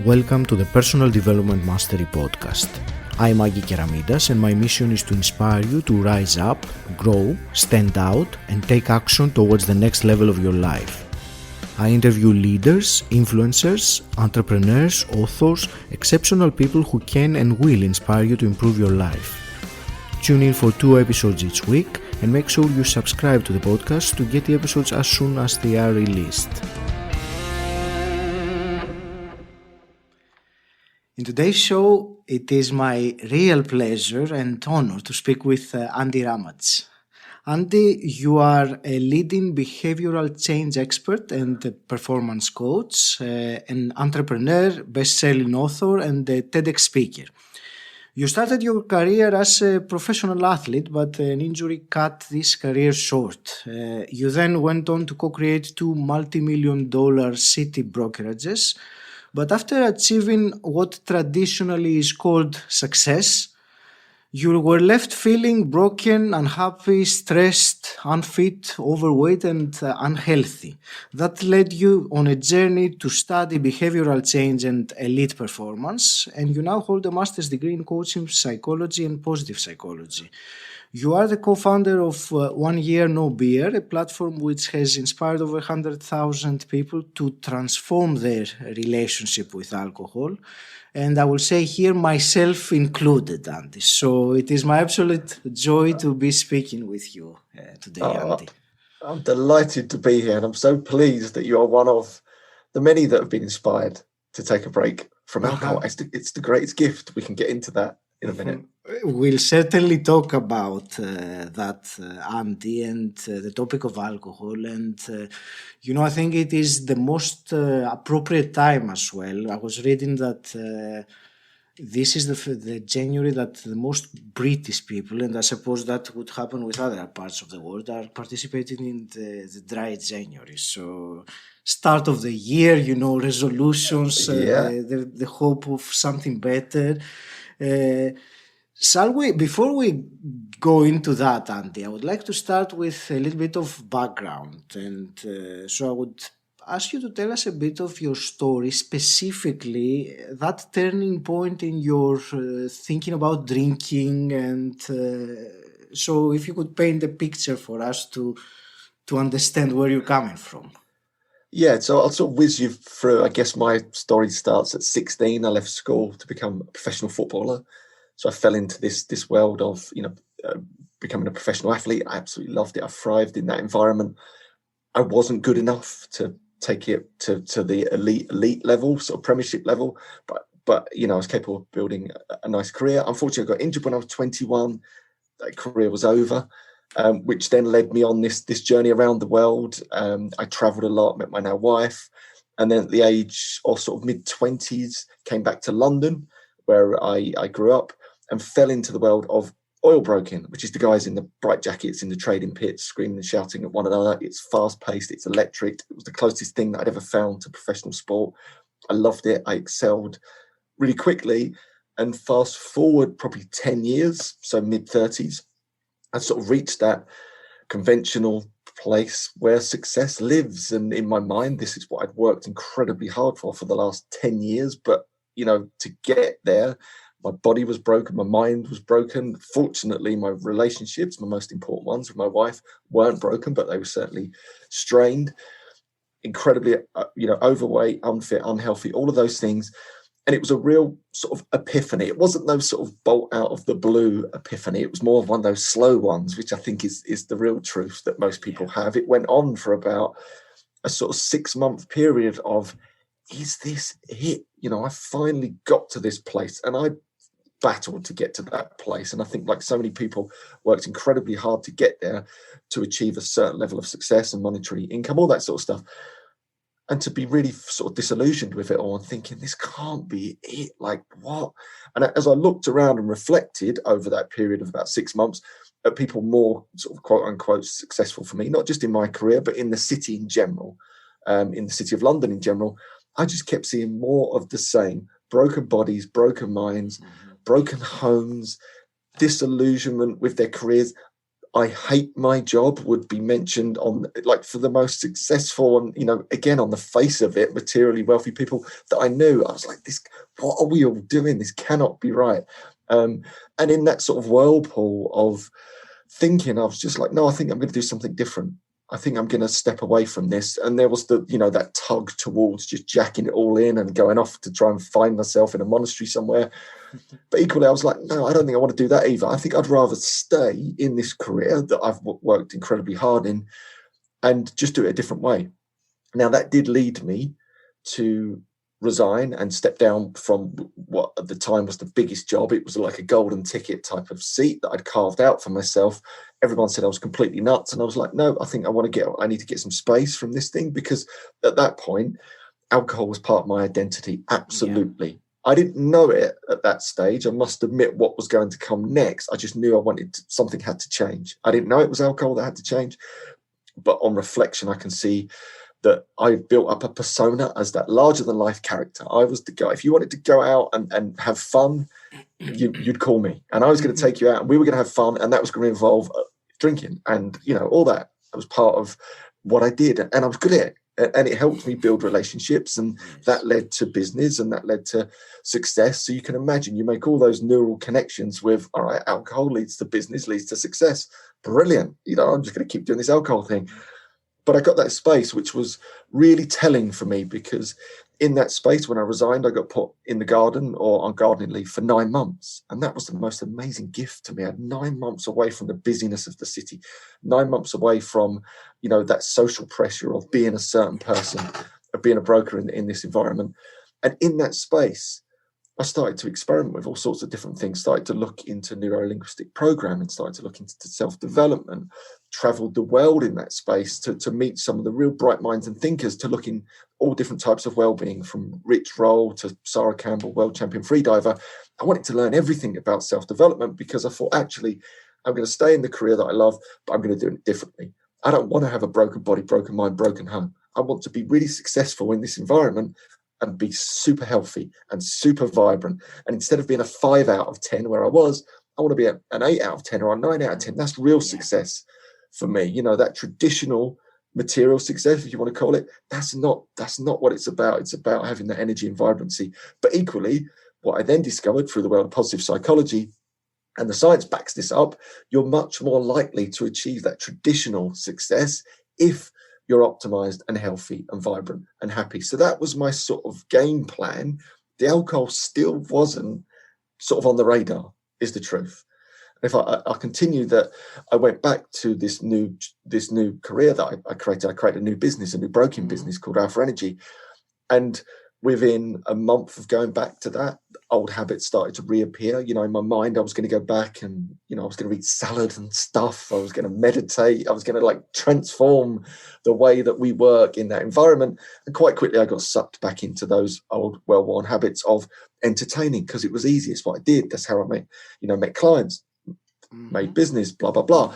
Welcome to the Personal Development Mastery Podcast. I'm Agi Keramidas and my mission is to inspire you to rise up, grow, stand out and take action towards the next level of your life. I interview leaders, influencers, entrepreneurs, authors, exceptional people who can and will inspire you to improve your life. Tune in for 2 episodes each week and make sure you subscribe to the podcast to get the episodes as soon as they are released. In today's show, it is my real pleasure and honor to speak with Andy Ramage. Andy, you are a leading behavioral change expert and a performance coach, an entrepreneur, best-selling author, and a TEDx speaker. You started your career as a professional athlete, but an injury cut this career short. You then went on to co-create 2 multimillion-dollar city brokerages. But after achieving what traditionally is called success, you were left feeling broken, unhappy, stressed, unfit, overweight, and unhealthy. That led you on a journey to study behavioral change and elite performance, and you now hold a master's degree in coaching psychology and positive psychology. You are the co-founder of 1 Year No Beer, a platform which has inspired over 100,000 people to transform their relationship with alcohol. And I will say here, myself included, Andy. So it is my absolute joy to be speaking with you today, Andy. I'm delighted to be here, and I'm so pleased that you are one of the many that have been inspired to take a break from alcohol. It's the greatest gift. We can get into that in a minute. We'll certainly talk about that, Andy, and the topic of alcohol. And, I think it is the most appropriate time as well. I was reading that this is the January that the most British people, and I suppose that would happen with other parts of the world, are participating in the dry January. So start of the year, resolutions, the hope of something better. Before we go into that, Andy, I would like to start with a little bit of background. And so I would ask you to tell us a bit of your story, specifically that turning point in your thinking about drinking. And so if you could paint a picture for us to understand where you're coming from. Yeah, so I'll sort of whiz you through. I guess my story starts at 16. I left school to become a professional footballer. So I fell into this world of, becoming a professional athlete. I absolutely loved it. I thrived in that environment. I wasn't good enough to take it to the elite level, sort of premiership level. But I was capable of building a nice career. Unfortunately, I got injured when I was 21. That career was over, which then led me on this journey around the world. I traveled a lot, met my now wife. And then at the age of sort of mid-20s, came back to London, where I grew up, and fell into the world of oil broking, which is the guys in the bright jackets in the trading pits screaming and shouting at one another. It's fast-paced, it's electric. It was the closest thing that I'd ever found to professional sport. I loved it. I excelled really quickly. And fast forward probably 10 years, so mid-30s, I sort of reached that conventional place where success lives. And in my mind, this is what I'd worked incredibly hard for the last 10 years. But, to get there, my body was broken, my mind was broken. Fortunately, my relationships, my most important ones with my wife, weren't broken, but they were certainly strained. Incredibly, overweight, unfit, unhealthy, all of those things. And it was a real sort of epiphany. It wasn't those sort of bolt out of the blue epiphany. It was more of one of those slow ones, which I think is the real truth that most people have. It went on for about a sort of 6-month period of, is this it? I finally got to this place, and I battled to get to that place. And I think, like so many people, worked incredibly hard to get there, to achieve a certain level of success and monetary income, all that sort of stuff. And to be really sort of disillusioned with it all and thinking, this can't be it. Like, what? And as I looked around and reflected over that period of about 6 months at people more sort of quote unquote successful for me, not just in my career, but in the city in general, in the city of London in general, I just kept seeing more of the same: broken bodies, broken minds, broken homes, disillusionment with their careers. I hate my job would be mentioned on, like, for the most successful and, you know, again, on the face of it, materially wealthy people that I knew. I was like, this, what are we all doing? This cannot be right. And in that sort of whirlpool of thinking, I was just like, no, I think I'm going to do something different. I think I'm going to step away from this. And there was the, you know, that tug towards just jacking it all in and going off to try and find myself in a monastery somewhere. But equally, I was like, no, I don't think I want to do that either. I think I'd rather stay in this career that I've worked incredibly hard in and just do it a different way. Now, that did lead me to resign and step down from what at the time was the biggest job. It was like a golden ticket type of seat that I'd carved out for myself. Everyone said I was completely nuts. And I was like, no, I think I need to get some space from this thing, because at that point, alcohol was part of my identity. Absolutely. Yeah. I didn't know it at that stage. I must admit what was going to come next. I just knew something had to change. I didn't know it was alcohol that had to change. But on reflection, I can see that I built up a persona as that larger than life character. I was the guy. If you wanted to go out and have fun, you'd call me, and I was going to take you out, and we were going to have fun, and that was going to involve drinking and, you know, all that. That was part of what I did, and I was good at it. And it helped me build relationships, and that led to business, and that led to success. So you can imagine, you make all those neural connections with, all right, alcohol leads to business, leads to success. Brilliant. You know, I'm just going to keep doing this alcohol thing. But I got that space, which was really telling for me, because in that space, when I resigned, I got put in the garden or on gardening leave for 9 months. And that was the most amazing gift to me. I had 9 months away from the busyness of the city, 9 months away from, you know, that social pressure of being a certain person, of being a broker in this environment. And in that space, I started to experiment with all sorts of different things, started to look into neuro-linguistic programming, started to look into self-development, traveled the world in that space to meet some of the real bright minds and thinkers, to look in all different types of well-being, from Rich Roll to Sarah Campbell, world champion freediver. I wanted to learn everything about self-development, because I thought, actually, I'm going to stay in the career that I love, but I'm going to do it differently. I don't want to have a broken body, broken mind, broken home. I want to be really successful in this environment and be super healthy and super vibrant. And instead of being a 5 out of 10 where I was, I want to be an 8 out of 10 or a 9 out of 10. That's real success for me. You know, that traditional material success, if you want to call it, that's not what it's about. It's about having that energy and vibrancy. But equally, what I then discovered through the world of positive psychology, and the science backs this up, you're much more likely to achieve that traditional success if you're optimized and healthy and vibrant and happy. So that was my sort of game plan. The alcohol still wasn't sort of on the radar, is the truth. If I continue that, I went back to this new career that I created. I created a new business, a new broking business called Alpha Energy. And within a month of going back to that, old habits started to reappear. You know, in my mind, I was going to go back and, you know, I was going to eat salad and stuff. I was going to meditate. I was going to like transform the way that we work in that environment. And quite quickly, I got sucked back into those old, well-worn habits of entertaining, because it was easy. It's what I did. That's how I met clients, made business, blah, blah, blah.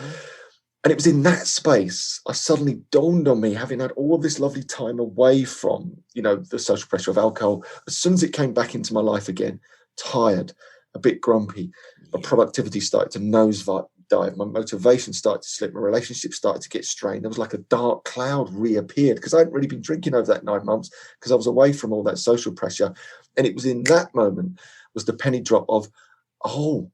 And it was in that space, I suddenly dawned on me, having had all this lovely time away from, you know, the social pressure of alcohol. As soon as it came back into my life again, tired, a bit grumpy, my productivity started to nosedive, my motivation started to slip, my relationship started to get strained. There was like a dark cloud reappeared, because I hadn't really been drinking over that 9 months, because I was away from all that social pressure. And it was in that moment was the penny drop of, oh,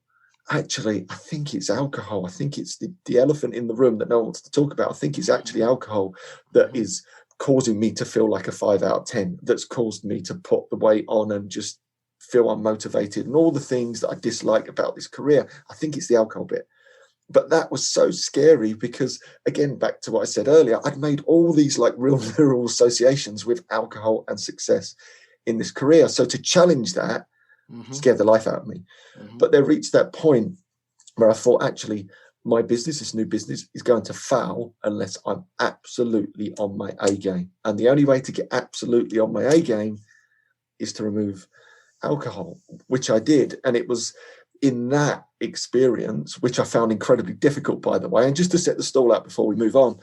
actually, I think it's alcohol. I think it's the elephant in the room that no one wants to talk about. I think it's actually alcohol that is causing me to feel like a 5 out of 10, that's caused me to put the weight on and just feel unmotivated and all the things that I dislike about this career. I think it's the alcohol bit. But that was so scary, because, again, back to what I said earlier, I'd made all these like real neural associations with alcohol and success in this career. So to challenge that scared the life out of me. But they reached that point where I thought, actually, my business, this new business, is going to fail unless I'm absolutely on my A game. And the only way to get absolutely on my A game is to remove alcohol, which I did. And it was in that experience, which I found incredibly difficult, by the way, and just to set the stall out before we move on,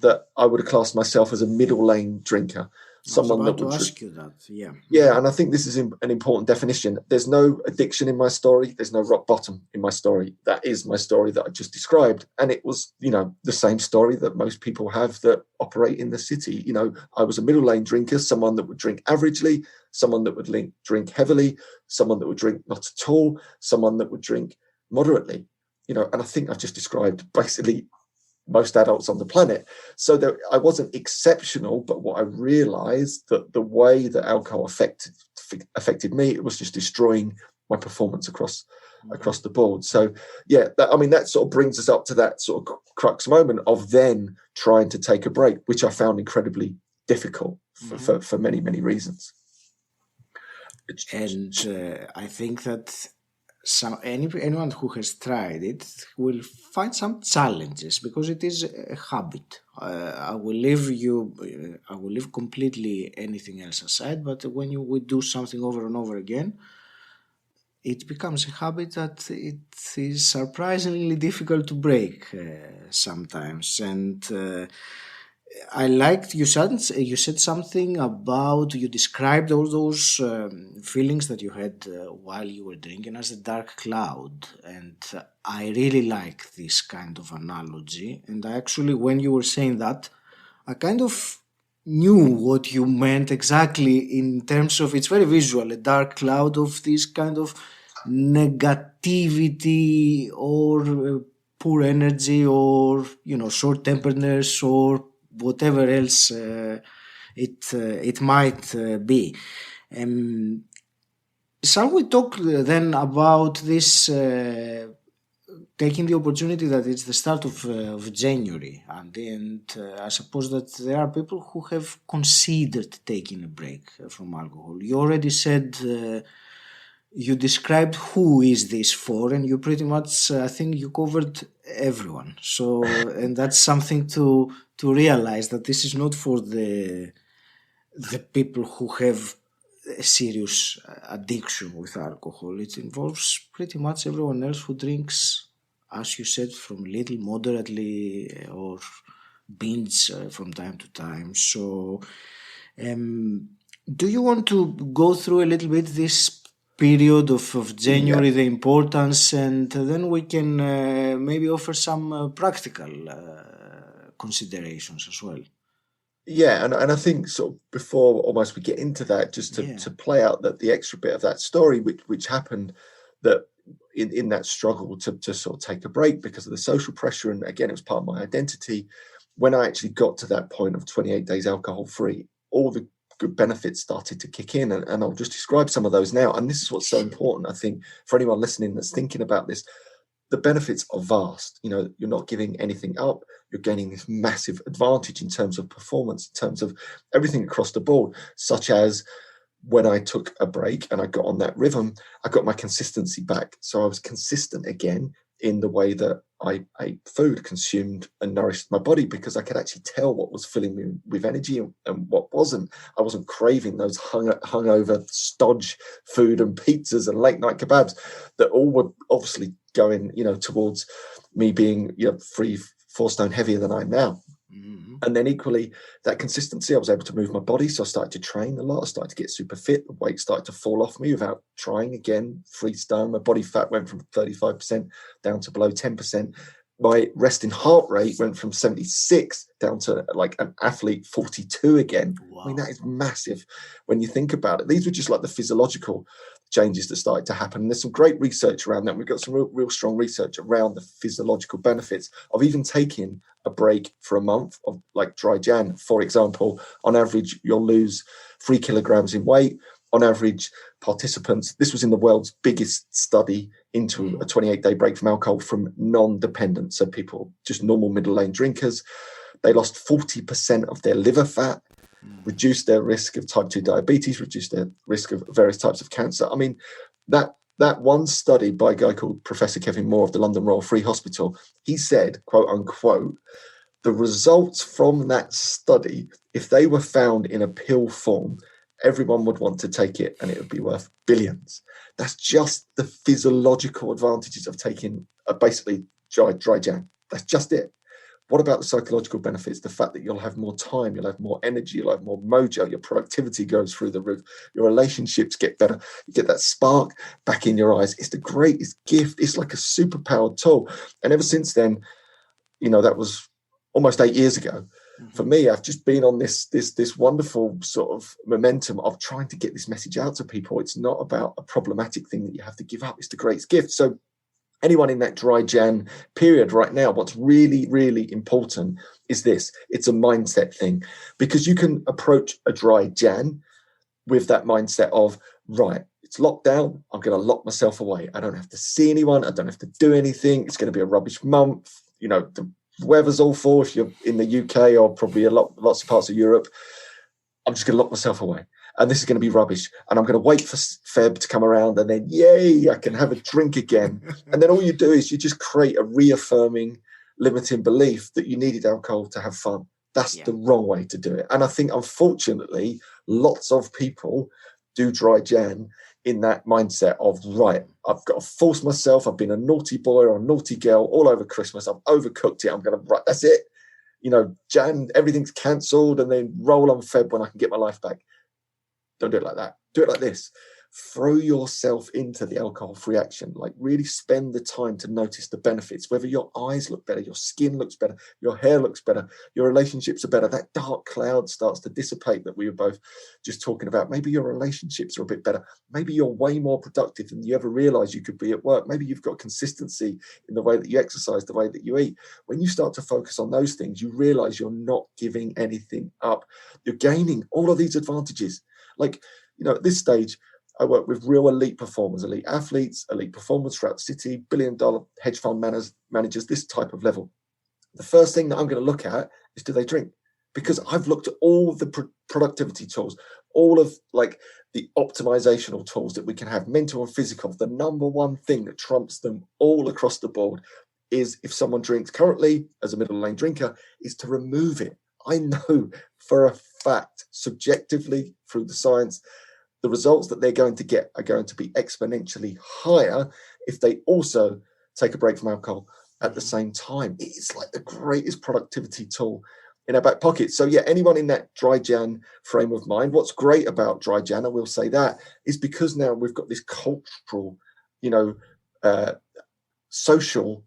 that I would have classed myself as a middle lane drinker. I was someone that about to would ask you that. Yeah. yeah, and I think this is an important definition. There's no addiction in my story. There's no rock bottom in my story. That is my story that I just described. And it was, the same story that most people have that operate in the city. I was a middle lane drinker, someone that would drink averagely, someone that would drink heavily, someone that would drink not at all, someone that would drink moderately. And I think I've just described basically most adults on the planet. So I wasn't exceptional, but what I realized that the way that alcohol affected me, it was just destroying my performance across the board. So yeah, that sort of brings us up to that sort of crux moment of then trying to take a break, which I found incredibly difficult for many, many reasons. And I think that anyone who has tried it will find some challenges because it is a habit. I will leave completely anything else aside, but when we do something over and over again, it becomes a habit that it is surprisingly difficult to break sometimes. And I liked you said something about, you described all those feelings that you had while you were drinking as a dark cloud, and I really like this kind of analogy. And I actually, when you were saying that, I kind of knew what you meant exactly in terms of, it's very visual, a dark cloud of this kind of negativity or poor energy or short-temperedness or whatever else it might be. Shall we talk then about this, taking the opportunity that it's the start of January, and I suppose that there are people who have considered taking a break from alcohol. You already said, you described who is this for, and you pretty much, I think you covered everyone. So, and that's something to realize, that this is not for the people who have a serious addiction with alcohol. It involves pretty much everyone else who drinks, as you said, from little, moderately, or binge from time to time. So, do you want to go through a little bit this period of January, the importance, and then we can maybe offer some practical considerations as well? Yeah, and I think sort of before almost we get into that, just to play out the extra bit of that story which happened, that in that struggle to sort of take a break because of the social pressure, and again it was part of my identity. When I actually got to that point of 28 days alcohol free, all the good benefits started to kick in, and I'll just describe some of those now. And this is what's so important, I think, for anyone listening that's thinking about this. The benefits are vast. You're not giving anything up. You're gaining this massive advantage in terms of performance, in terms of everything across the board, such as when I took a break and I got on that rhythm, I got my consistency back. So I was consistent again in the way that I ate food, consumed and nourished my body, because I could actually tell what was filling me with energy and what wasn't. I wasn't craving those hungover stodge food and pizzas and late night kebabs that all were obviously going, towards me being 3-4 stone heavier than I am now. Mm-hmm. And then equally, that consistency, I was able to move my body. So I started to train a lot. I started to get super fit. The weight started to fall off me without trying again. 3 stone. My body fat went from 35% down to below 10%. My resting heart rate went from 76 down to like an athlete 42 again. Wow. I mean, that is massive when you think about it. These were just like the physiological changes that started to happen. And there's some great research around that. We've got some real strong research around the physiological benefits of even taking a break for a month of like dry Jan. For example, on average, you'll lose 3 kilograms in weight. On average, participants, this was in the world's biggest study into a 28-day break from alcohol from non-dependent, so people, just normal middle lane drinkers, they lost 40% of their liver fat, reduced their risk of type 2 diabetes, reduced their risk of various types of cancer. I mean, that one study by a guy called Professor Kevin Moore of the London Royal Free Hospital, he said, quote unquote, the results from that study, if they were found in a pill form, everyone would want to take it and it would be worth billions. That's just the physiological advantages of taking basically dry Jan. That's just it. What about the psychological benefits? The fact that you'll have more time, you'll have more energy, you'll have more mojo, your productivity goes through the roof, your relationships get better, you get that spark back in your eyes. It's the greatest gift. It's like a superpowered tool. And ever since then, that was almost 8 years ago. For me, I've just been on this wonderful sort of momentum of trying to get this message out to people. It's not about a problematic thing that you have to give up. It's the greatest gift. So anyone in that dry Jan period right now, what's really, really important is this. It's a mindset thing, because you can approach a dry Jan with that mindset of, right, it's lockdown. I'm going to lock myself away. I don't have to see anyone. I don't have to do anything. It's going to be a rubbish month. The weather's awful if you're in the UK or probably lots of parts of Europe. I'm just going to lock myself away. And this is going to be rubbish. And I'm going to wait for Feb to come around, and then, yay, I can have a drink again. And then all you do is you just create a reaffirming, limiting belief that you needed alcohol to have fun. That's the wrong way to do it. And I think, unfortunately, lots of people do dry Jan in that mindset of, right, I've got to force myself. I've been a naughty boy or a naughty girl all over Christmas. I've overcooked it. I'm going to, right, that's it. Jan, everything's cancelled, and then roll on Feb when I can get my life back. Don't do it like that. Do it like this. Throw yourself into the alcohol-free action. Like, really spend the time to notice the benefits, whether your eyes look better, your skin looks better, your hair looks better, your relationships are better. That dark cloud starts to dissipate that we were both just talking about. Maybe your relationships are a bit better. Maybe you're way more productive than you ever realized you could be at work. Maybe you've got consistency in the way that you exercise, the way that you eat. When you start to focus on those things, you realize you're not giving anything up. You're gaining all of these advantages. Like, at this stage, I work with real elite performers, elite athletes, elite performers throughout the city, billion-dollar hedge fund managers, this type of level. The first thing that I'm going to look at is, do they drink? Because I've looked at all the productivity tools, all of the optimizational tools that we can have, mental and physical. The number one thing that trumps them all across the board is, if someone drinks currently as a middle lane drinker, is to remove it. I know for a fact, subjectively through the science, the results that they're going to get are going to be exponentially higher if they also take a break from alcohol at the same time. It's like the greatest productivity tool in our back pocket. So yeah, anyone in that dry Jan frame of mind, what's great about dry Jan, I will say that, is because now we've got this cultural, social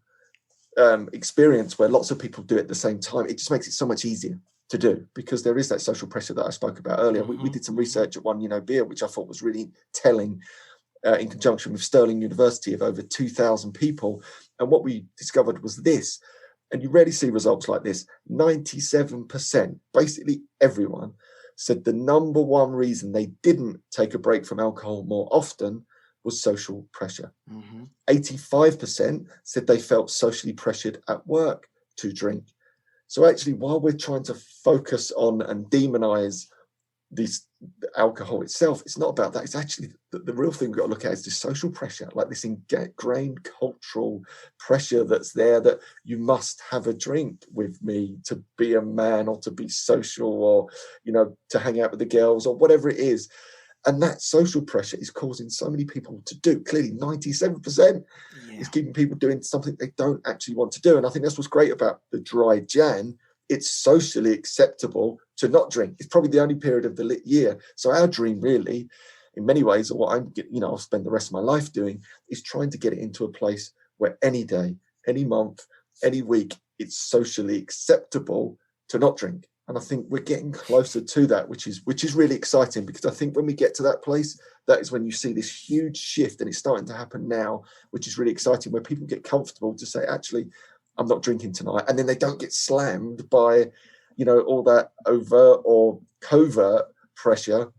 experience where lots of people do it at the same time. It just makes it so much easier to do, because there is that social pressure that I spoke about earlier. We did some research at One Beer, which I thought was really telling, in conjunction with Stirling University, of over 2,000 people. And what we discovered was this, and you rarely see results like this. 97%, basically everyone, said the number one reason they didn't take a break from alcohol more often was social pressure. 85% said they felt socially pressured at work to drink. So actually, while we're trying to focus on and demonize the alcohol itself, it's not about that. It's actually the real thing we've got to look at is the social pressure, like this ingrained cultural pressure that's there, that you must have a drink with me to be a man, or to be social, or, to hang out with the girls, or whatever it is. And that social pressure is causing so many people to do. Clearly, 97% is keeping people doing something they don't actually want to do. And I think that's what's great about the dry Jan. It's socially acceptable to not drink. It's probably the only period of the year. So our dream, really, in many ways, or what I'll spend the rest of my life doing, is trying to get it into a place where any day, any month, any week, it's socially acceptable to not drink. And I think we're getting closer to that, which is really exciting, because I think when we get to that place, that is when you see this huge shift, and it's starting to happen now, which is really exciting, where people get comfortable to say, actually, I'm not drinking tonight. And then they don't get slammed by, all that overt or covert pressure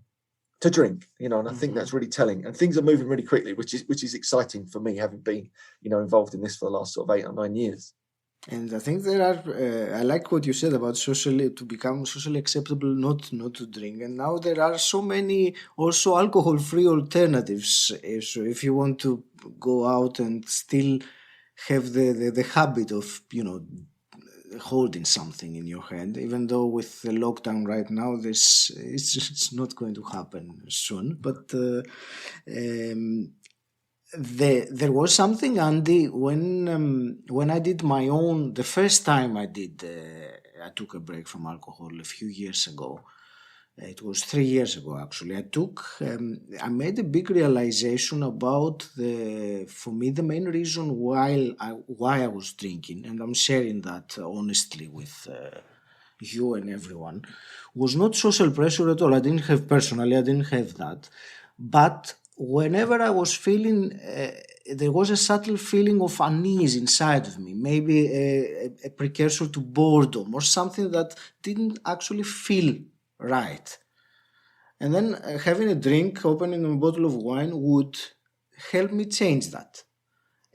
to drink, and I think that's really telling. And things are moving really quickly, which is exciting for me, having been, involved in this for the last sort of 8 or 9 years. And I think there are, I like what you said about to become socially acceptable, not to drink. And now there are so many also alcohol-free alternatives. So if you want to go out and still have the habit of, holding something in your hand, even though with the lockdown right now, it's not going to happen soon. But There was something, Andy, when I did my own, the first time I took a break from alcohol a few years ago. It was 3 years ago, actually. I made a big realization about for me, the main reason why I was drinking, and I'm sharing that honestly with you and everyone, was not social pressure at all. I didn't have that. But whenever I was feeling, there was a subtle feeling of unease inside of me, maybe a precursor to boredom or something that didn't actually feel right. And then having a drink, opening a bottle of wine would help me change that.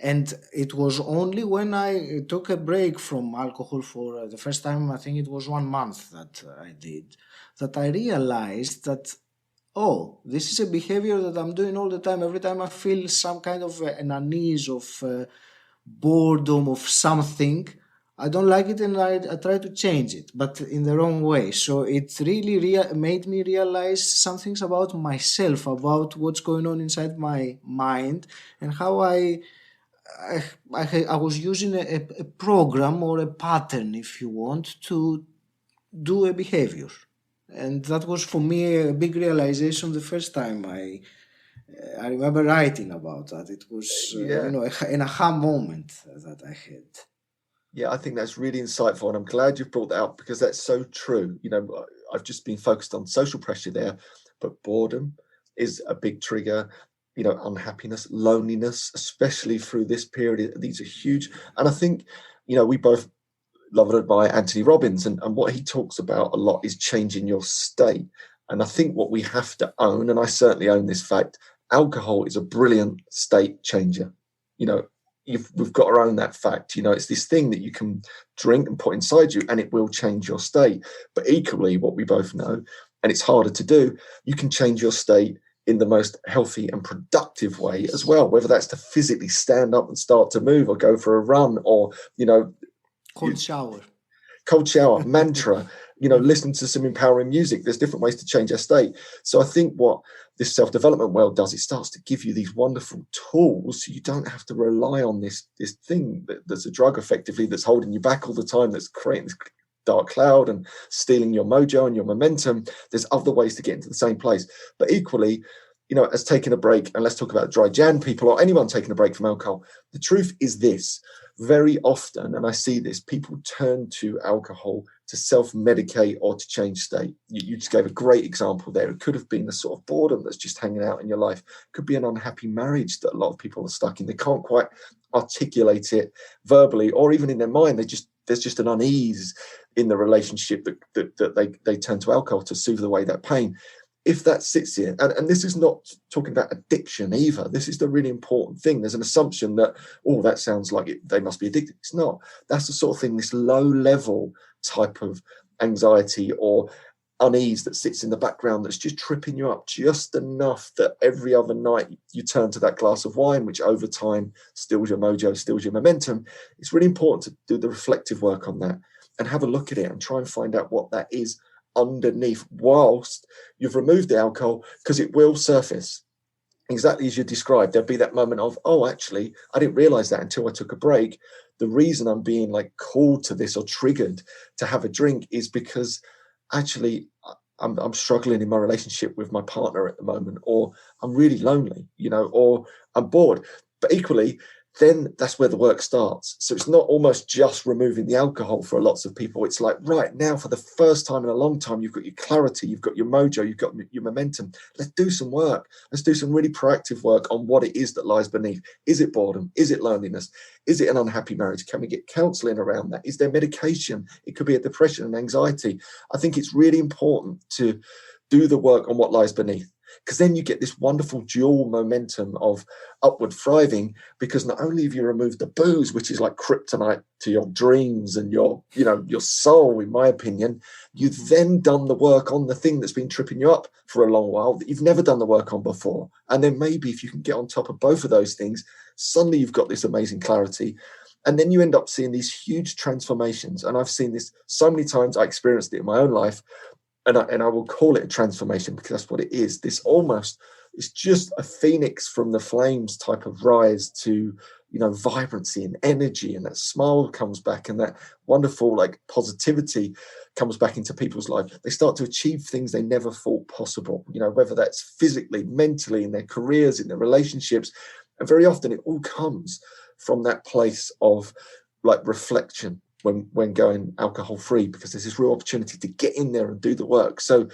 And it was only when I took a break from alcohol for the first time, I think it was 1 month that I did, that I realized that, oh, this is a behavior that I'm doing all the time. Every time I feel some kind of an unease of boredom of something, I don't like it, and I try to change it, but in the wrong way. So it really made me realize some things about myself, about what's going on inside my mind, and how I was using a program or a pattern, if you want, to do a behavior. And that was for me a big realization the first time I remember writing about that. It was, Yeah. an aha moment that I had. Yeah, I think that's really insightful, and I'm glad you've brought that up because that's so true. I've just been focused on social pressure there, but boredom is a big trigger. Unhappiness, loneliness, especially through this period, these are huge. And I think, we both love and admire Anthony Robbins, and what he talks about a lot is changing your state. And I think what we have to own, and I certainly own this fact, alcohol is a brilliant state changer. You know, we've got to own that fact. It's this thing that you can drink and put inside you, and it will change your state. But equally, what we both know, and it's harder to do, you can change your state in the most healthy and productive way as well, whether that's to physically stand up and start to move or go for a run or, Cold shower. cold shower, mantra, listen to some empowering music. There's different ways to change our state. So I think what this self-development world does, it starts to give you these wonderful tools so you don't have to rely on this thing that's a drug effectively that's holding you back all the time, that's creating this dark cloud and stealing your mojo and your momentum. There's other ways to get into the same place. But equally, as taking a break, and let's talk about dry Jan people or anyone taking a break from alcohol, the truth is this: very often, and I see this, people turn to alcohol to self-medicate or to change state. You just gave a great example there. It could have been the sort of boredom that's just hanging out in your life. It could be an unhappy marriage that a lot of people are stuck in. They can't quite articulate it verbally or even in their mind. There's just an unease in the relationship that they turn to alcohol to soothe away that pain. If that sits here, and this is not talking about addiction either, this is the really important thing. There's an assumption that, that sounds like they must be addicted. It's not. That's the sort of thing, this low level type of anxiety or unease that sits in the background that's just tripping you up just enough that every other night you turn to that glass of wine, which over time steals your mojo, steals your momentum. It's really important to do the reflective work on that and have a look at it and try and find out what that is underneath whilst you've removed the alcohol, because it will surface exactly as you described. There'll be that moment of, actually, I didn't realize that until I took a break. The reason I'm being called to this or triggered to have a drink is because actually I'm struggling in my relationship with my partner at the moment, or I'm really lonely, or I'm bored. But equally, then that's where the work starts. So it's not almost just removing the alcohol for lots of people. It's like, right now, for the first time in a long time, you've got your clarity, you've got your mojo, you've got your momentum. Let's do some work. Let's do some really proactive work on what it is that lies beneath. Is it boredom? Is it loneliness? Is it an unhappy marriage? Can we get counseling around that? Is there medication? It could be a depression and anxiety. I think it's really important to do the work on what lies beneath, because then you get this wonderful dual momentum of upward thriving, because not only have you removed the booze, which is like kryptonite to your dreams and your soul, in my opinion, you've then done the work on the thing that's been tripping you up for a long while that you've never done the work on before. And then maybe if you can get on top of both of those things, suddenly you've got this amazing clarity. And then you end up seeing these huge transformations. And I've seen this so many times. I experienced it in my own life. And I will call it a transformation because that's what it is. This almost it's just a phoenix from the flames type of rise to, vibrancy and energy, and that smile comes back, and that wonderful positivity comes back into people's life. They start to achieve things they never thought possible, whether that's physically, mentally, in their careers, in their relationships. And very often it all comes from that place of reflection when going alcohol free, because there's this real opportunity to get in there and do the work. So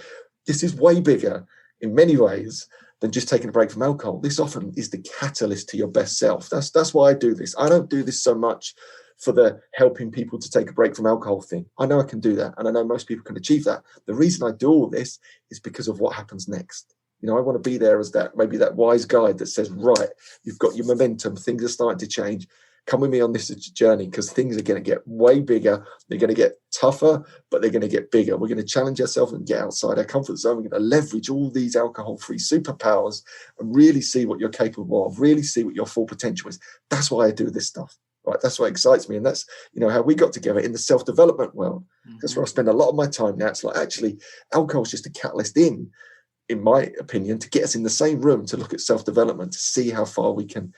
this is way bigger in many ways than just taking a break from alcohol. This often is the catalyst to your best self. That's why I do this. I don't do this so much for the helping people to take a break from alcohol thing. I know I can do that, and I know most people can achieve that. The reason I do all this is because of what happens next. I want to be there as maybe that wise guide that says, right, you've got your momentum, things are starting to change. Come with me on this journey, because things are going to get way bigger. They're going to get tougher, but they're going to get bigger. We're going to challenge ourselves and get outside our comfort zone. We're going to leverage all these alcohol-free superpowers and really see what you're capable of, really see what your full potential is. That's why I do this stuff, right? That's what excites me. And that's, how we got together in the self-development world. That's where I spend a lot of my time now. It's actually, alcohol is just a catalyst in my opinion, to get us in the same room to look at self-development, to see how far we can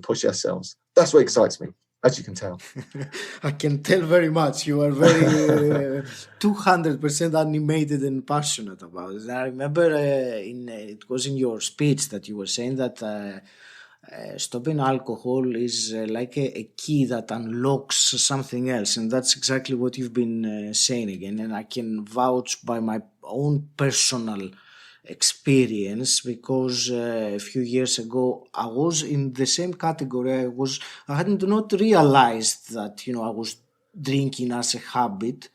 push ourselves. That's what excites me, as you can tell. I can tell very much. You are very 200% animated and passionate about it. I remember it was in your speech that you were saying that stopping alcohol is like a key that unlocks something else, and that's exactly what you've been saying again. And I can vouch by my own personal experience, because a few years ago I was in the same category. I hadn't not realized that I was drinking as a habit,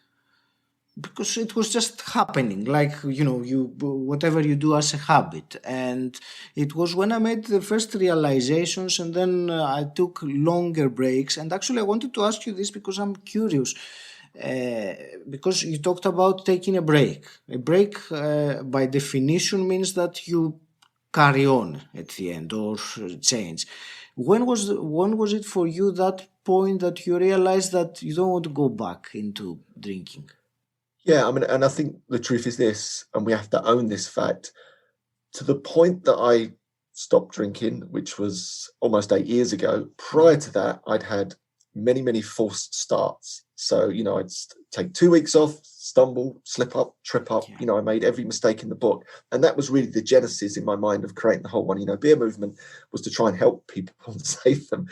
because it was just happening, you whatever you do as a habit. And it was when I made the first realizations, and then I took longer breaks. And actually I wanted to ask you this because I'm curious, because you talked about taking a break. A break, by definition, means that you carry on at the end or change. When was it for you, that point that you realized that you don't want to go back into drinking? Yeah, and I think the truth is this, and we have to own this fact. To the point that I stopped drinking, which was almost 8 years ago, prior to that, I'd had many, many false starts. So, I'd take 2 weeks off, stumble, slip up, trip up. Yeah. I made every mistake in the book. And that was really the genesis in my mind of creating the whole one. Beer movement was to try and help people and save them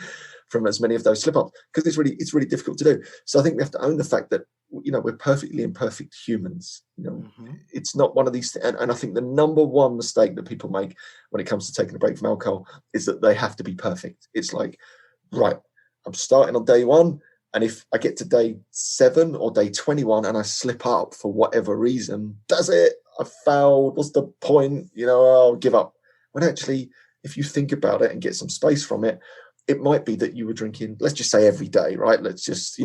from as many of those slip ups, because it's really difficult to do. So I think we have to own the fact that, we're perfectly imperfect humans. It's not one of these, and I think the number one mistake that people make when it comes to taking a break from alcohol is that they have to be perfect. It's like, right, I'm starting on day 1, and if I get to day 7 or day 21 and I slip up for whatever reason, that's it, I failed, what's the point? I'll give up. When actually, if you think about it and get some space from it, it might be that you were drinking, let's just say every day, right? Let's just,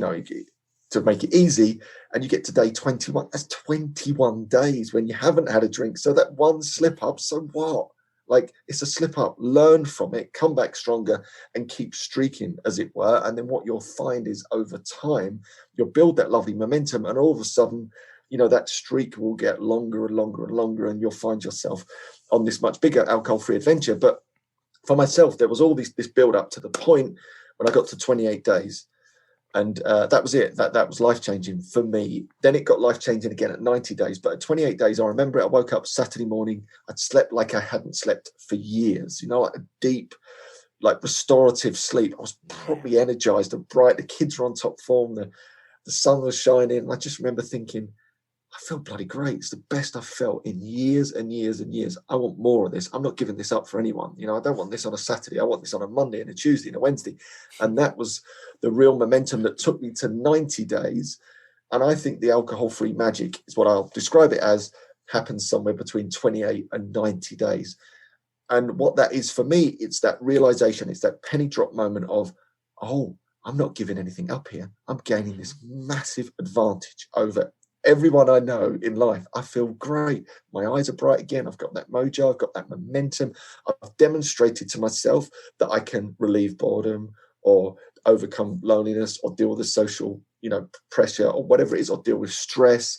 to make it easy, and you get to day 21. That's 21 days when you haven't had a drink. So that one slip up, so what? It's a slip up, learn from it, come back stronger, and keep streaking, as it were. And then what you'll find is, over time, you'll build that lovely momentum, and all of a sudden, that streak will get longer and longer and longer, and you'll find yourself on this much bigger alcohol-free adventure. But for myself, there was all this build up to the point when I got to 28 days. And that was it. That was life-changing for me. Then it got life-changing again at 90 days. But at 28 days, I remember I woke up Saturday morning. I'd slept like I hadn't slept for years, like a deep, restorative sleep. I was properly energized and bright. The kids were on top form. The sun was shining. And I just remember thinking, I feel bloody great. It's the best I've felt in years and years and years. I want more of this. I'm not giving this up for anyone. I don't want this on a Saturday. I want this on a Monday and a Tuesday and a Wednesday. And that was the real momentum that took me to 90 days. And I think the alcohol-free magic is what I'll describe it as, happens somewhere between 28 and 90 days. And what that is for me, it's that realization, it's that penny drop moment of, oh, I'm not giving anything up here. I'm gaining this massive advantage over everyone I know in life. I feel great. My eyes are bright again. I've got that mojo. I've got that momentum. I've demonstrated to myself that I can relieve boredom, or overcome loneliness, or deal with the social, pressure, or whatever it is, or deal with stress.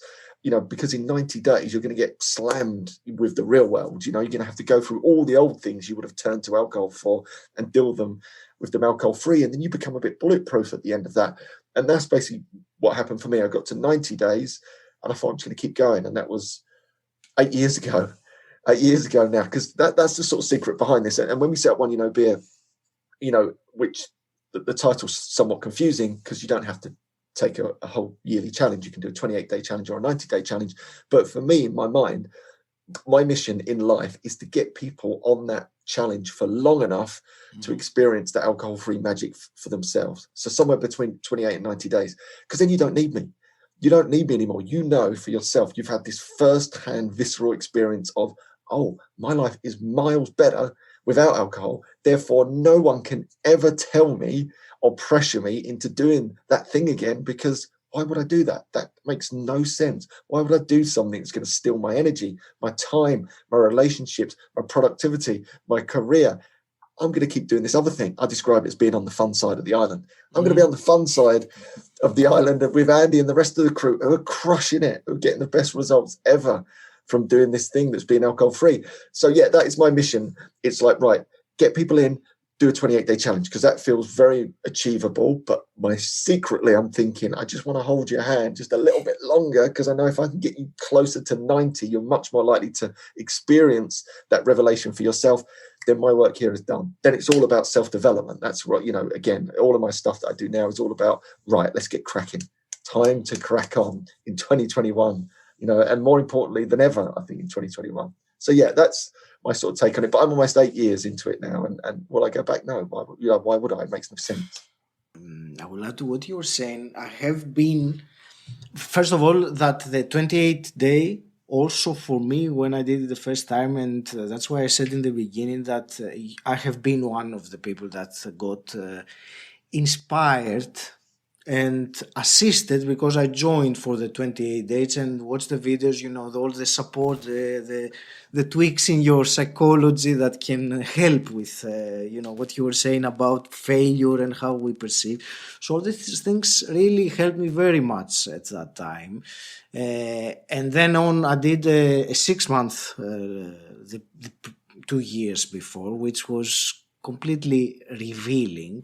because in 90 days, you're going to get slammed with the real world. You're going to have to go through all the old things you would have turned to alcohol for and deal with them alcohol free. And then you become a bit bulletproof at the end of that. And that's basically what happened for me. I got to 90 days and I thought I'm just going to keep going. And that was 8 years ago. 8 years ago now, because that's the sort of secret behind this. And when we set up One Beer, which the title's somewhat confusing because you don't have to take a whole yearly challenge. You can do a 28-day challenge or a 90-day challenge. But for me, in my mind, my mission in life is to get people on that challenge for long enough to experience the alcohol-free magic for themselves. So somewhere between 28 and 90 days, because then you don't need me. You don't need me anymore. For yourself, you've had this first-hand visceral experience of, oh, my life is miles better without alcohol. Therefore, no one can ever tell me or pressure me into doing that thing again, because why would I do that? That makes no sense. Why would I do something that's going to steal my energy, my time, my relationships, my productivity, my career? I'm going to keep doing this other thing. I describe it as being on the fun side of the island. I'm going to be on the fun side of the island with Andy and the rest of the crew who are crushing it, who are getting the best results ever from doing this thing that's being alcohol free. So yeah, that is my mission. It's like, right, get people in, do a 28-day challenge, because that feels very achievable. But secretly, I'm thinking, I just want to hold your hand just a little bit longer, because I know if I can get you closer to 90, you're much more likely to experience that revelation for yourself. Then my work here is done. Then it's all about self-development. That's what, again, all of my stuff that I do now is all about, right, let's get cracking. Time to crack on in 2021, and more importantly than ever, I think, in 2021. So yeah, that's my sort of take on it. But I'm almost 8 years into it now, and will I go back? No. Why would I? It makes no sense. I will add to what you were saying. I have been, first of all, that the 28-day also for me when I did it the first time, and that's why I said in the beginning that I have been one of the people that got inspired and assisted, because I joined for the 28 days and watched the videos, all the support, the tweaks in your psychology that can help with, what you were saying about failure and how we perceive. So all these things really helped me very much at that time. And then on, I did a 6 month, the 2 years before, which was completely revealing,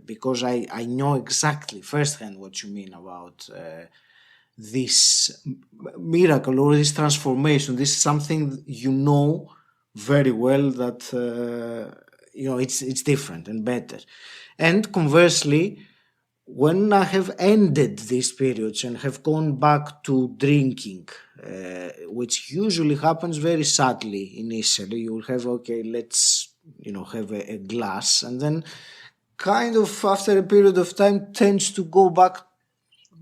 because I know exactly firsthand what you mean about this miracle or this transformation. This is something very well that it's different and better. And conversely, when I have ended these periods and have gone back to drinking, which usually happens very subtly initially, you will have, okay, let's have a glass, and then kind of after a period of time tends to go back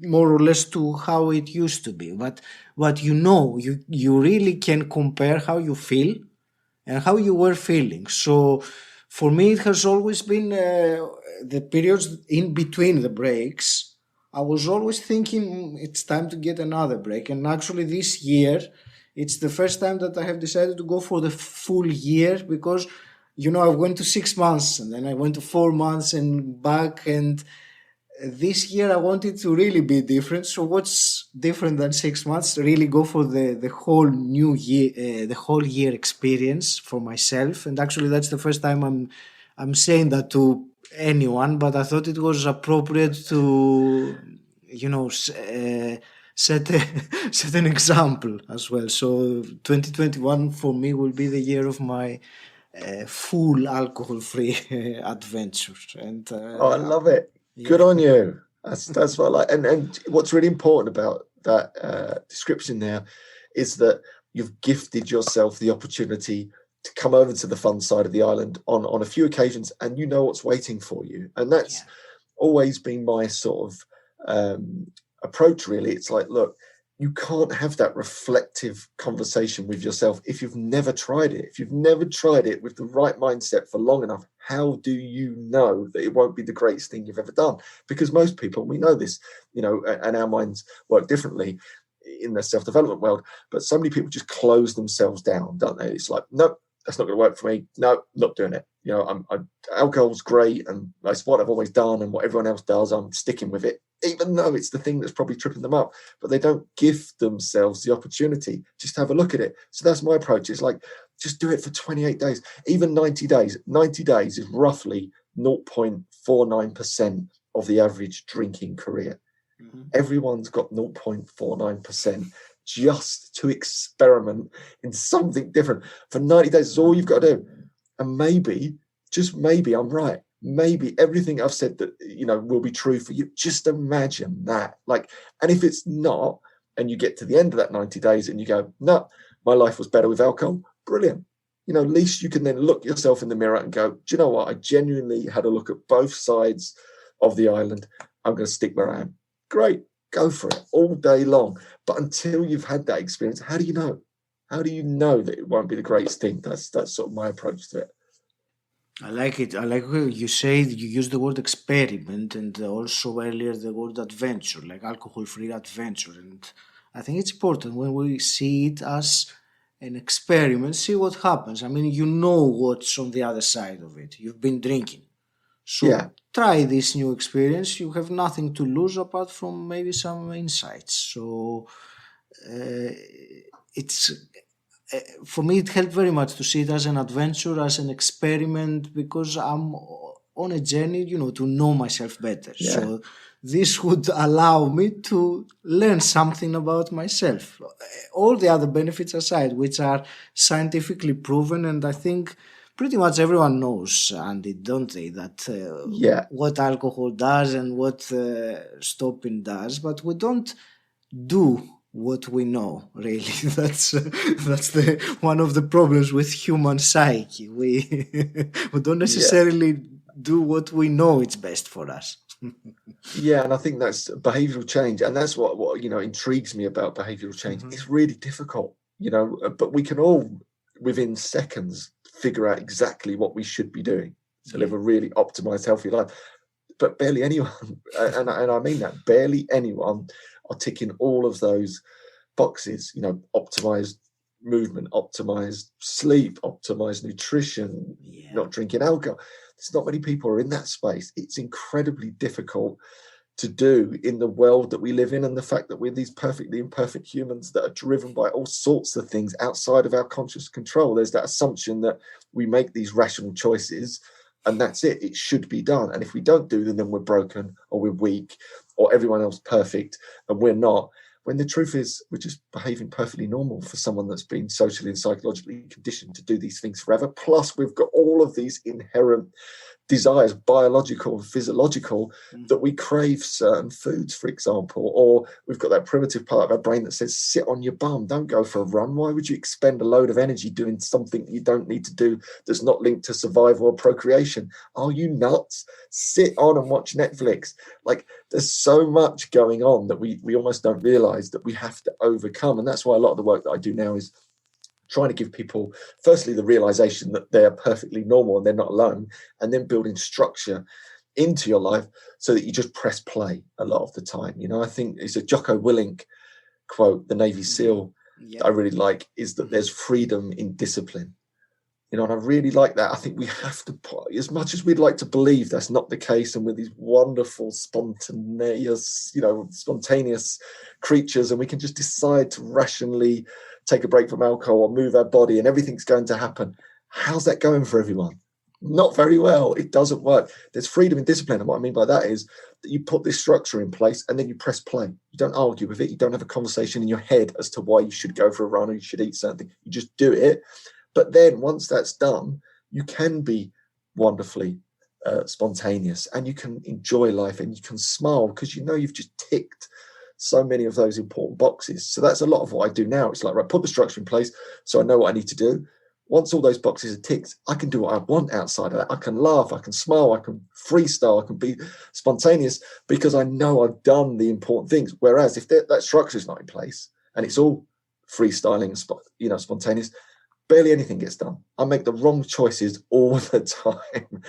more or less to how it used to be. But you really can compare how you feel and how you were feeling. So for me, it has always been the periods in between the breaks. I was always thinking it's time to get another break. And actually this year, it's the first time that I have decided to go for the full year, because I went to 6 months and then I went to 4 months and back, and this year I wanted to really be different. So what's different than 6 months? Really go for the whole new year, the whole year experience for myself. And actually that's the first time I'm saying that to anyone, but I thought it was appropriate to, set an example as well. So 2021 for me will be the year of my full alcohol-free adventure. And I love it. Yeah. Good on you. That's what I like. And what's really important about that description there is that you've gifted yourself the opportunity to come over to the fun side of the island on a few occasions, and you know what's waiting for you. And that's always been my sort of approach, really. It's like, look, you can't have that reflective conversation with yourself if you've never tried it. If you've never tried it with the right mindset for long enough, how do you know that it won't be the greatest thing you've ever done? Because most people, we know this, and our minds work differently in the self-development world, but so many people just close themselves down, don't they? It's like, nope, that's not going to work for me. No, not doing it. Alcohol's great and that's what I've always done and what everyone else does. I'm sticking with it. even though it's the thing that's probably tripping them up, but they don't give themselves the opportunity just to have a look at it. So that's my approach. It's like, just do it for 28 days, even 90 days. 90 days is roughly 0.49% of the average drinking career. Mm-hmm. Everyone's got 0.49% just to experiment in something different. For 90 days, is all you've got to do. And maybe, just maybe, I'm right. Maybe everything I've said that, will be true for you. Just imagine that. And if it's not, and you get to the end of that 90 days and you go, no, my life was better with alcohol, brilliant. At least you can then look yourself in the mirror and go, do you know what? I genuinely had a look at both sides of the island. I'm going to stick where I am. Great. Go for it all day long. But until you've had that experience, how do you know? How do you know that it won't be the greatest thing? That's sort of my approach to it. I like it. I like how you say you use the word experiment and also earlier the word adventure, like alcohol-free adventure. And I think it's important when we see it as an experiment, see what happens. I mean, you know what's on the other side of it. You've been drinking. So try this new experience. You have nothing to lose apart from maybe some insights. So it's... for me, it helped very much to see it as an adventure, as an experiment, because I'm on a journey, to know myself better. Yeah. So this would allow me to learn something about myself. All the other benefits aside, which are scientifically proven, and I think pretty much everyone knows, Andy, don't they, that what alcohol does and what stopping does, but we don't do what we know, really. That's one of the problems with human psyche. We don't necessarily do what we know it's best for us. And I think that's behavioral change, and that's what intrigues me about behavioral change. Mm-hmm. It's really difficult, but we can all within seconds figure out exactly what we should be doing to live a really optimized, healthy life. But barely anyone, and I mean that, barely anyone are ticking all of those boxes, optimized movement, optimized sleep, optimized nutrition, not drinking alcohol. There's not many people are in that space. It's incredibly difficult to do in the world that we live in, and the fact that we're these perfectly imperfect humans that are driven by all sorts of things outside of our conscious control. There's that assumption that we make these rational choices and that's it. It should be done. And if we don't do them, then we're broken or we're weak or everyone else perfect and we're not. When the truth is, we're just behaving perfectly normal for someone that's been socially and psychologically conditioned to do these things forever. Plus, we've got all of these inherent desires, biological and physiological, that we crave certain foods, for example, or we've got that primitive part of our brain that says, sit on your bum, don't go for a run. Why would you expend a load of energy doing something you don't need to do that's not linked to survival or procreation? Are you nuts? Sit on and watch Netflix. Like, there's so much going on that we almost don't realize that we have to overcome. And that's why a lot of the work that I do now is trying to give people, firstly, the realization that they're perfectly normal and they're not alone, and then building structure into your life so that you just press play a lot of the time. You know, I think it's a Jocko Willink quote, the Navy SEAL, that I really like, is that there's freedom in discipline. You know, and I really like that. I think we have to, as much as we'd like to believe that's not the case, and we're these wonderful, spontaneous creatures, and we can just decide to rationally take a break from alcohol or move our body and everything's going to happen. How's that going for everyone? Not very well. It doesn't work. There's freedom in discipline. And what I mean by that is that you put this structure in place and then you press play. You don't argue with it. You don't have a conversation in your head as to why you should go for a run or you should eat something. You just do it. But then once that's done, you can be wonderfully spontaneous and you can enjoy life and you can smile because you know you've just ticked so many of those important boxes. So that's a lot of what I do now. It's like, right, put the structure in place so I know what I need to do. Once all those boxes are ticked, I can do what I want outside of that. I can laugh, I can smile, I can freestyle, I can be spontaneous because I know I've done the important things. Whereas if that structure is not in place and it's all freestyling, spontaneous, barely anything gets done. I make the wrong choices all the time,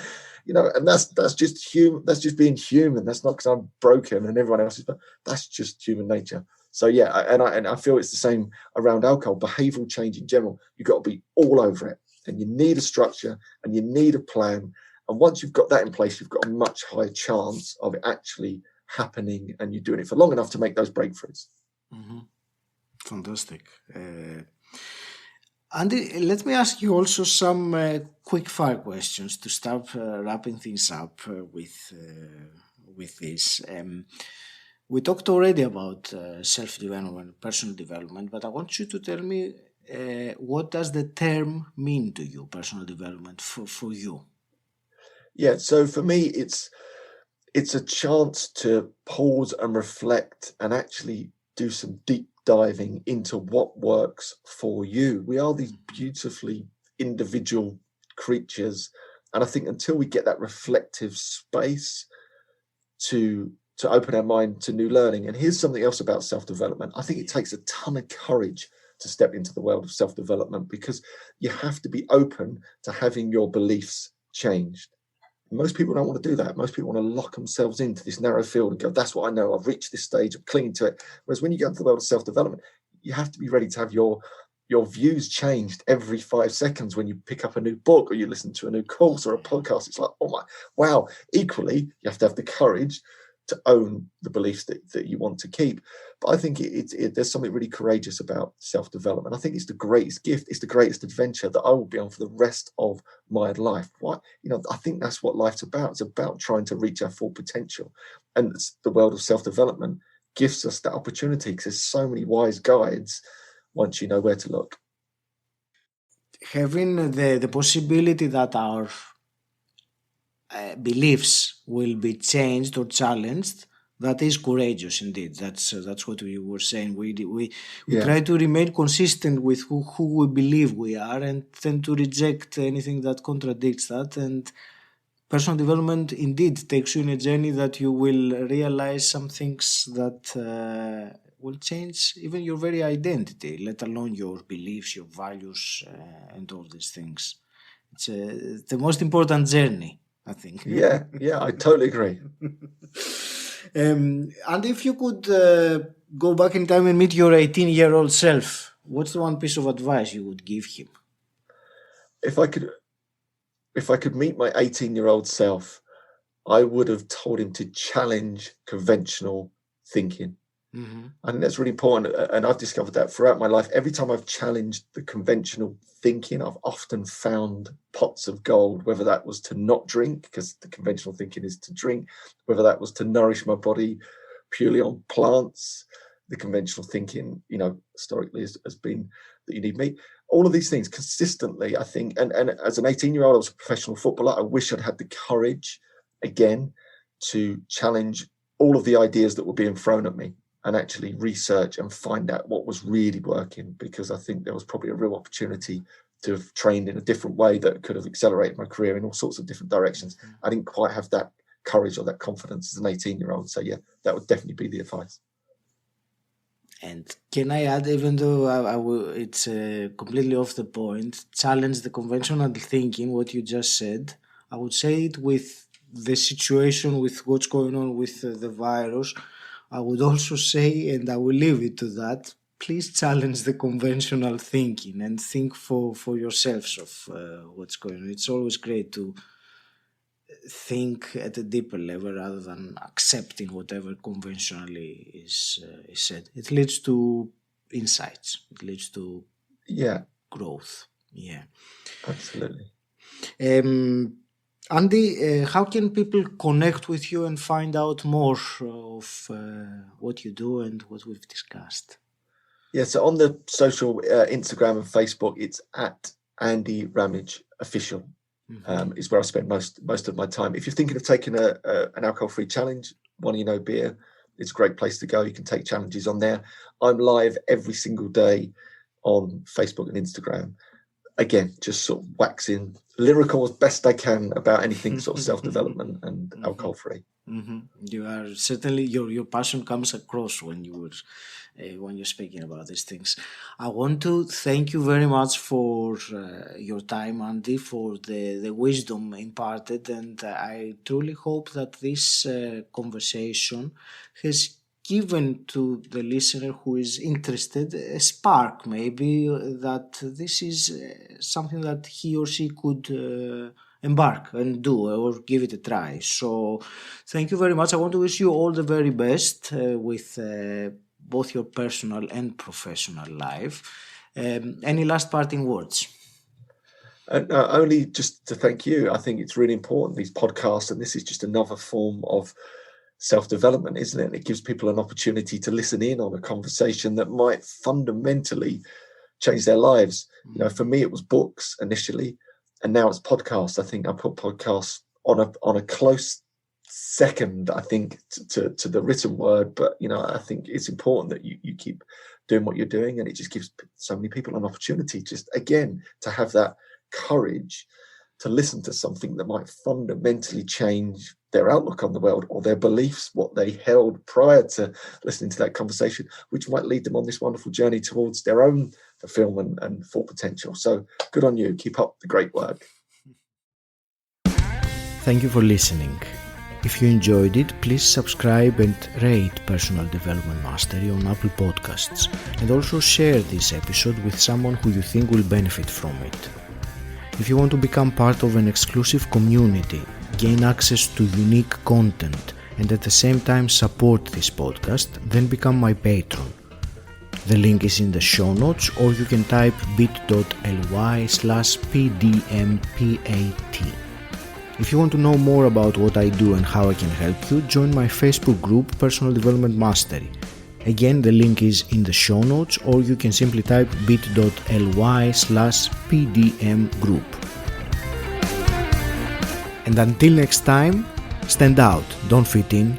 and that's just human. That's just being human. That's not because I'm broken and everyone else is, but that's just human nature. So yeah, and I feel it's the same around alcohol. Behavioral change in general, you've got to be all over it, and you need a structure and you need a plan. And once you've got that in place, you've got a much higher chance of it actually happening, and you're doing it for long enough to make those breakthroughs. Mm-hmm. Fantastic. Andy, let me ask you also some quick fire questions to start wrapping things up with this. We talked already about self-development, personal development, but I want you to tell me what does the term mean to you, personal development, for you? Yeah, so for me, it's a chance to pause and reflect and actually do some deep diving into what works for you. We are these beautifully individual creatures, and I think until we get that reflective space to open our mind to new learning. And here's something else about self-development. I think it takes a ton of courage to step into the world of self-development, because you have to be open to having your beliefs changed. Most people don't want to do that. Most people want to lock themselves into this narrow field and go, that's what I know. I've reached this stage. I'm clinging to it. Whereas when you go into the world of self-development, you have to be ready to have your views changed every 5 seconds when you pick up a new book or you listen to a new course or a podcast. It's like, oh my, wow. Equally, you have to have the courage to own the beliefs that you want to keep. But I think there's something really courageous about self-development. I think it's the greatest gift. It's the greatest adventure that I will be on for the rest of my life. Why? I think that's what life's about. It's about trying to reach our full potential. And the world of self-development gives us that opportunity, because there's so many wise guides once you know where to look. Having the possibility that our beliefs will be changed or challenged, that is courageous indeed. That's what we were saying. We try to remain consistent with who we believe we are, and tend to reject anything that contradicts that. And personal development indeed takes you in a journey that you will realize some things that will change even your very identity, let alone your beliefs, your values, and all these things. It's the most important journey, I think. Yeah, I totally agree. And if you could go back in time and meet your 18-year-old self, what's the one piece of advice you would give him? If I could meet my 18-year-old self, I would have told him to challenge conventional thinking. Mm-hmm. I think that's really important. And I've discovered that throughout my life. Every time I've challenged the conventional thinking, I've often found pots of gold, whether that was to not drink, because the conventional thinking is to drink, whether that was to nourish my body purely on plants. The conventional thinking, historically has been that you need meat. All of these things consistently, I think, and as an 18-year-old, I was a professional footballer. I wish I'd had the courage again to challenge all of the ideas that were being thrown at me and actually research and find out what was really working, because I think there was probably a real opportunity to have trained in a different way that could have accelerated my career in all sorts of different directions. I didn't quite have that courage or that confidence as an 18-year-old. So yeah, that would definitely be the advice. And can I add, even though it's completely off the point, challenge the conventional thinking, what you just said, I would say it with the situation, with what's going on with the virus. I would also say, and I will leave it to that, please challenge the conventional thinking and think for yourselves of what's going on. It's always great to think at a deeper level rather than accepting whatever conventionally is said. It leads to insights. It leads to growth. Yeah, absolutely. Andy, how can people connect with you and find out more of what you do and what we've discussed? Yeah, so on the social Instagram and Facebook, it's at Andy Ramage Official. Is where I spend most of my time. If you're thinking of taking an alcohol-free challenge, beer, it's a great place to go. You can take challenges on there. I'm live every single day on Facebook and Instagram. Again, just sort of waxing lyrical as best I can about anything sort of self-development and alcohol-free. Mm-hmm. You are certainly your passion comes across when you're speaking about these things. I want to thank you very much for your time, Andy, for the wisdom imparted, and I truly hope that this conversation has given to the listener who is interested a spark, maybe that this is something that he or she could embark and do or give it a try. So thank you very much. I want to wish you all the very best with both your personal and professional life. Any last parting words? Only just to thank you. I think it's really important, these podcasts, and this is just another form of self-development, isn't it? And it gives people an opportunity to listen in on a conversation that might fundamentally change their lives. You know, for me, it was books initially, and now it's podcasts. I think I put podcasts on a close second, I think, to the written word. But, you know, I think it's important that you keep doing what you're doing, and it just gives so many people an opportunity just, again, to have that courage to listen to something that might fundamentally change their outlook on the world or their beliefs, what they held prior to listening to that conversation, which might lead them on this wonderful journey towards their own fulfillment and full potential. So good on you. Keep up the great work. Thank you for listening. If you enjoyed it, please subscribe and rate Personal Development Mastery on Apple Podcasts, and also share this episode with someone who you think will benefit from it. If you want to become part of an exclusive community, gain access to unique content, and at the same time support this podcast, then become my patron. The link is in the show notes, or you can type bit.ly/pdmpat. If you want to know more about what I do and how I can help you, join my Facebook group Personal Development Mastery. Again, the link is in the show notes, or you can simply type bit.ly/pdmgroup. And until next time, stand out, don't fit in.